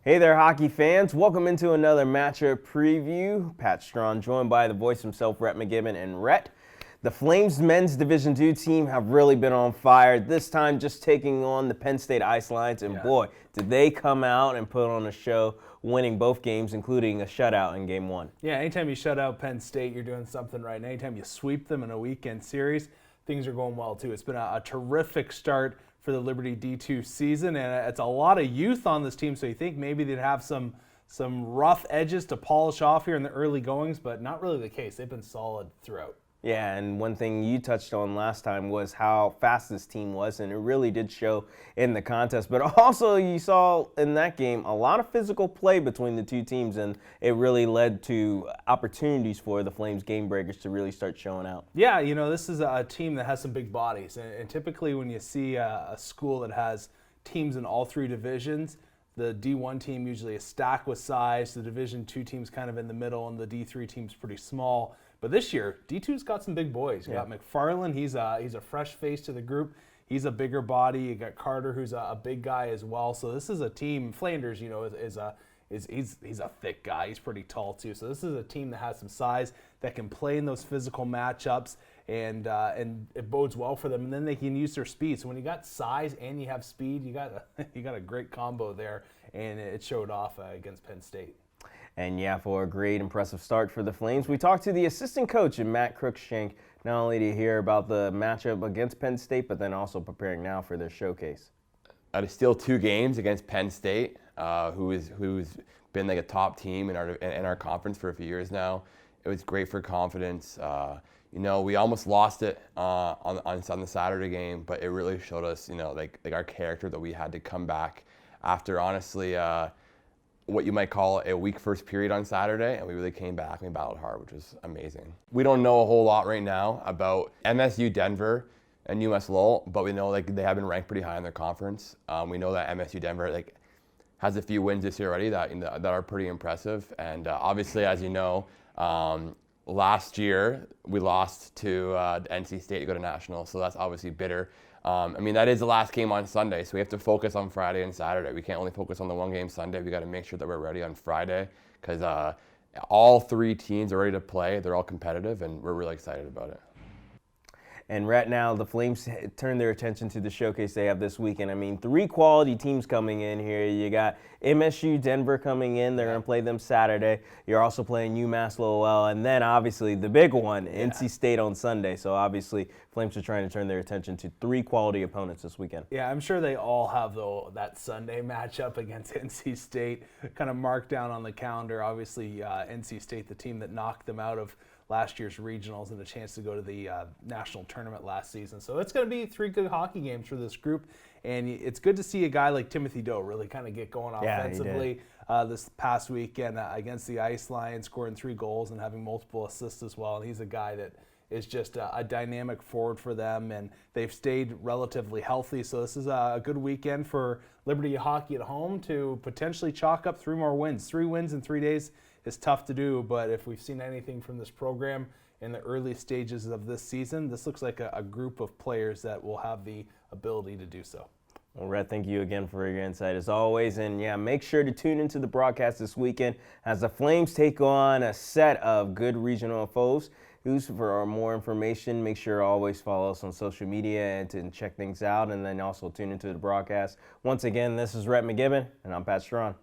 Hey there, hockey fans. Welcome into another matchup preview. Pat Strawn joined by the voice himself, Rhett McGibbon. And Rhett, the Flames men's Division II team have really been on fire, this time just taking on the Penn State Ice Lions. And boy, did they come out and put on a show, winning both games, including a shutout in Game 1. Yeah, anytime you shut out Penn State, you're doing something right. And anytime you sweep them in a weekend series, things are going well too. It's been a terrific start for the Liberty D2 season, and it's a lot of youth on this team, so you think maybe they'd have some rough edges to polish off here in the early goings, but not really the case. They've been solid throughout. Yeah, and one thing you touched on last time was how fast this team was, and it really did show in the contest. But also you saw in that game a lot of physical play between the two teams, and it really led to opportunities for the Flames game breakers to really start showing out. Yeah, you know, this is a team that has some big bodies, and typically when you see a school that has teams in all three divisions, the D1 team usually is stacked with size, the Division II team's kind of in the middle, and the D3 team's pretty small. But this year, D2's got some big boys. You got McFarland, he's a fresh face to the group. He's a bigger body. You got Carter, who's a big guy as well. So this is a team. Flanders, you know, he's a thick guy. He's pretty tall too. So this is a team that has some size, that can play in those physical matchups, and it bodes well for them. And then they can use their speed. So when you got size and you have speed, you got a great combo there, and it showed off against Penn State. And yeah, for a great, impressive start for the Flames, we talked to the assistant coach, Matt Cruikshank, not only to hear about the matchup against Penn State, but then also preparing now for their showcase. To steal 2 games against Penn State, who's been like a top team in our conference for a few years now, it was great for confidence. You know, we almost lost it on the Saturday game, but it really showed us, you know, like our character, that we had to come back after honestly what you might call a weak first period on Saturday, and we really came back and we battled hard, which was amazing. We don't know a whole lot right now about MSU Denver and UMass Lowell, but we know like they have been ranked pretty high in their conference. We know that MSU Denver has a few wins this year already that are pretty impressive, and obviously, as you know, last year we lost to NC State to go to nationals, so that's obviously bitter. I mean, that is the last game on Sunday, so we have to focus on Friday and Saturday. We can't only focus on the one game Sunday. We got to make sure that we're ready on Friday, because all 3 teams are ready to play. They're all competitive, and we're really excited about it. And right now, the Flames turn their attention to the showcase they have this weekend. I mean, 3 quality teams coming in here. You got MSU Denver coming in. They're going to play them Saturday. You're also playing UMass Lowell. And then, obviously, the big one, NC State on Sunday. So, obviously, Flames are trying to turn their attention to 3 quality opponents this weekend. Yeah, I'm sure they all have, though, that Sunday matchup against NC State kind of marked down on the calendar. Obviously, NC State, the team that knocked them out of last year's regionals and a chance to go to the national tournament last season. So it's going to be 3 good hockey games for this group, and it's good to see a guy like Timothy Doe really kind of get going offensively this past weekend against the Ice Lions, scoring 3 goals and having multiple assists as well. And he's a guy that is just a dynamic forward for them, and they've stayed relatively healthy. So this is a good weekend for Liberty Hockey at home to potentially chalk up 3 more wins. 3 wins in 3 days is tough to do, but if we've seen anything from this program in the early stages of this season, this looks like a group of players that will have the ability to do so. Well, Rhett, thank you again for your insight as always. And yeah, make sure to tune into the broadcast this weekend as the Flames take on a set of good regional foes. For more information, make sure to always follow us on social media and to check things out, and then also tune into the broadcast. Once again, this is Rhett McGibbon, and I'm Pat Strawn.